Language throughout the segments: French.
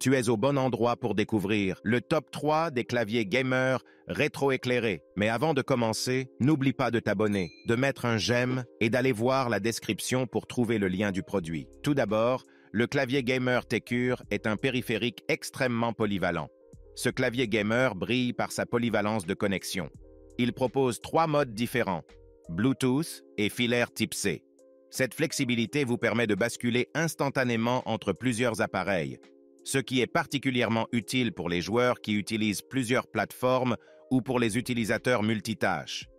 Tu es au bon endroit pour découvrir le top 3 des claviers gamer rétroéclairés. Mais avant de commencer, n'oublie pas de t'abonner, de mettre un j'aime et d'aller voir la description pour trouver le lien du produit. Tout d'abord, le clavier gamer T-Cure est un périphérique extrêmement polyvalent. Ce clavier gamer brille par sa polyvalence de connexion. Il propose 3 modes différents, Bluetooth et filaire type C. Cette flexibilité vous permet de basculer instantanément entre plusieurs appareils, ce qui est particulièrement utile pour les joueurs qui utilisent plusieurs plateformes ou pour les utilisateurs multitâches.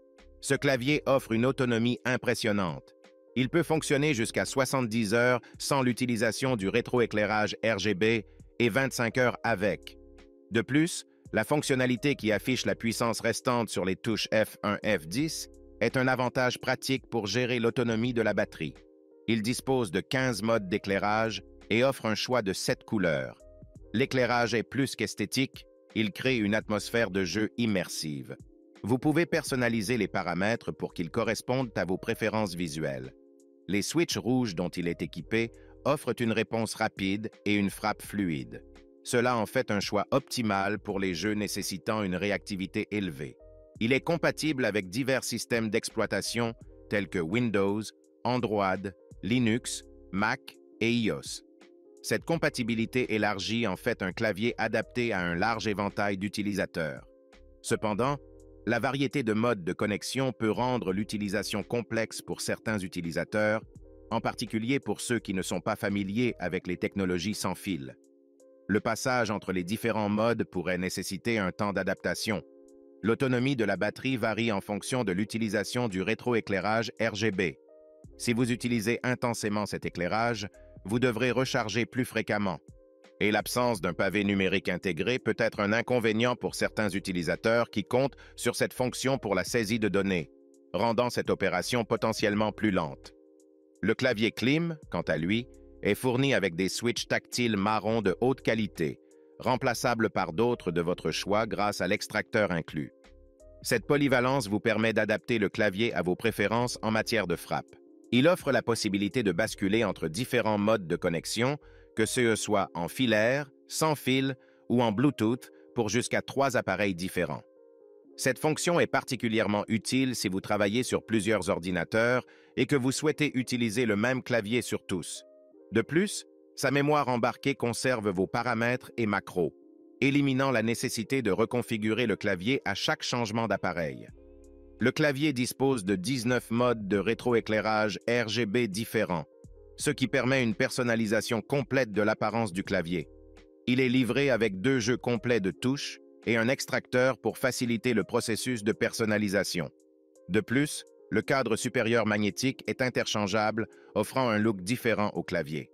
Ce clavier offre une autonomie impressionnante. Il peut fonctionner jusqu'à 70 heures sans l'utilisation du rétroéclairage RGB et 25 heures avec. De plus, la fonctionnalité qui affiche la puissance restante sur les touches F1, F10 est un avantage pratique pour gérer l'autonomie de la batterie. Il dispose de 15 modes d'éclairage et offre un choix de 7 couleurs. L'éclairage est plus qu'esthétique, il crée une atmosphère de jeu immersive. Vous pouvez personnaliser les paramètres pour qu'ils correspondent à vos préférences visuelles. Les switches rouges dont il est équipé offrent une réponse rapide et une frappe fluide. Cela en fait un choix optimal pour les jeux nécessitant une réactivité élevée. Il est compatible avec divers systèmes d'exploitation tels que Windows, Android, Linux, Mac et iOS. Cette compatibilité élargit en fait un clavier adapté à un large éventail d'utilisateurs. Cependant, la variété de modes de connexion peut rendre l'utilisation complexe pour certains utilisateurs, en particulier pour ceux qui ne sont pas familiers avec les technologies sans fil. Le passage entre les différents modes pourrait nécessiter un temps d'adaptation. L'autonomie de la batterie varie en fonction de l'utilisation du rétroéclairage RGB. Si vous utilisez intensément cet éclairage, vous devrez recharger plus fréquemment. Et l'absence d'un pavé numérique intégré peut être un inconvénient pour certains utilisateurs qui comptent sur cette fonction pour la saisie de données, rendant cette opération potentiellement plus lente. Le clavier Klim, quant à lui, est fourni avec des switches tactiles marron de haute qualité, remplaçables par d'autres de votre choix grâce à l'extracteur inclus. Cette polyvalence vous permet d'adapter le clavier à vos préférences en matière de frappe. Il offre la possibilité de basculer entre différents modes de connexion, que ce soit en filaire, sans fil ou en Bluetooth pour jusqu'à 3 appareils différents. Cette fonction est particulièrement utile si vous travaillez sur plusieurs ordinateurs et que vous souhaitez utiliser le même clavier sur tous. De plus, sa mémoire embarquée conserve vos paramètres et macros, éliminant la nécessité de reconfigurer le clavier à chaque changement d'appareil. Le clavier dispose de 19 modes de rétroéclairage RGB différents, ce qui permet une personnalisation complète de l'apparence du clavier. Il est livré avec 2 jeux complets de touches et un extracteur pour faciliter le processus de personnalisation. De plus, le cadre supérieur magnétique est interchangeable, offrant un look différent au clavier.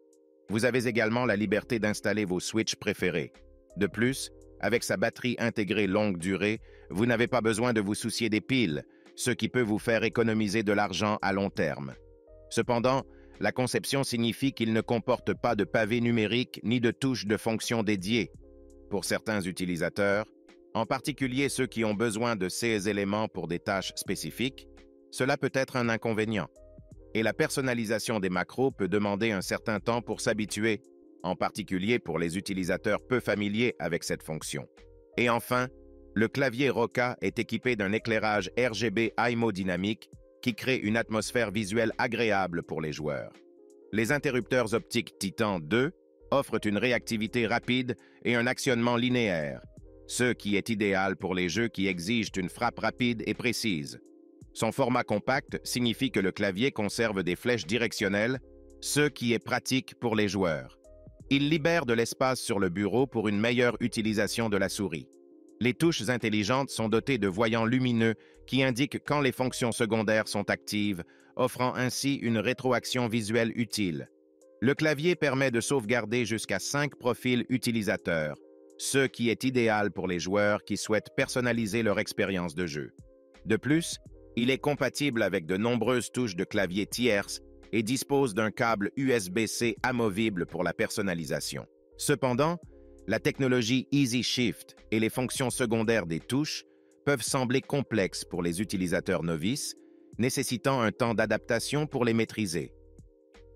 Vous avez également la liberté d'installer vos switches préférés. De plus, avec sa batterie intégrée longue durée, vous n'avez pas besoin de vous soucier des piles, ce qui peut vous faire économiser de l'argent à long terme. Cependant, la conception signifie qu'il ne comporte pas de pavé numérique ni de touches de fonction dédiées. Pour certains utilisateurs, en particulier ceux qui ont besoin de ces éléments pour des tâches spécifiques, cela peut être un inconvénient. Et la personnalisation des macros peut demander un certain temps pour s'habituer, en particulier pour les utilisateurs peu familiers avec cette fonction. Et enfin, le clavier Roca est équipé d'un éclairage RGB IMO dynamique qui crée une atmosphère visuelle agréable pour les joueurs. Les interrupteurs optiques Titan 2 offrent une réactivité rapide et un actionnement linéaire, ce qui est idéal pour les jeux qui exigent une frappe rapide et précise. Son format compact signifie que le clavier conserve des flèches directionnelles, ce qui est pratique pour les joueurs. Il libère de l'espace sur le bureau pour une meilleure utilisation de la souris. Les touches intelligentes sont dotées de voyants lumineux qui indiquent quand les fonctions secondaires sont actives, offrant ainsi une rétroaction visuelle utile. Le clavier permet de sauvegarder jusqu'à 5 profils utilisateurs, ce qui est idéal pour les joueurs qui souhaitent personnaliser leur expérience de jeu. De plus, il est compatible avec de nombreuses touches de clavier tierces et dispose d'un câble USB-C amovible pour la personnalisation. Cependant, la technologie Easy Shift et les fonctions secondaires des touches peuvent sembler complexes pour les utilisateurs novices, nécessitant un temps d'adaptation pour les maîtriser.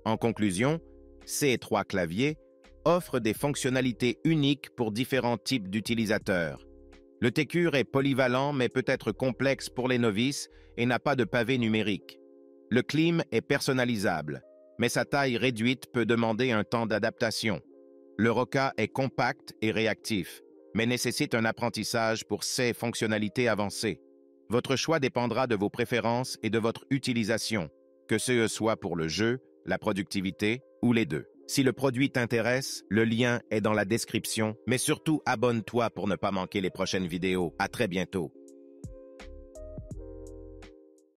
En conclusion, ces 3 claviers offre des fonctionnalités uniques pour différents types d'utilisateurs. Le T-Cure est polyvalent mais peut être complexe pour les novices et n'a pas de pavé numérique. Le Clim est personnalisable, mais sa taille réduite peut demander un temps d'adaptation. Le Roca est compact et réactif, mais nécessite un apprentissage pour ses fonctionnalités avancées. Votre choix dépendra de vos préférences et de votre utilisation, que ce soit pour le jeu, la productivité ou les deux. Si le produit t'intéresse, le lien est dans la description, mais surtout abonne-toi pour ne pas manquer les prochaines vidéos. À très bientôt.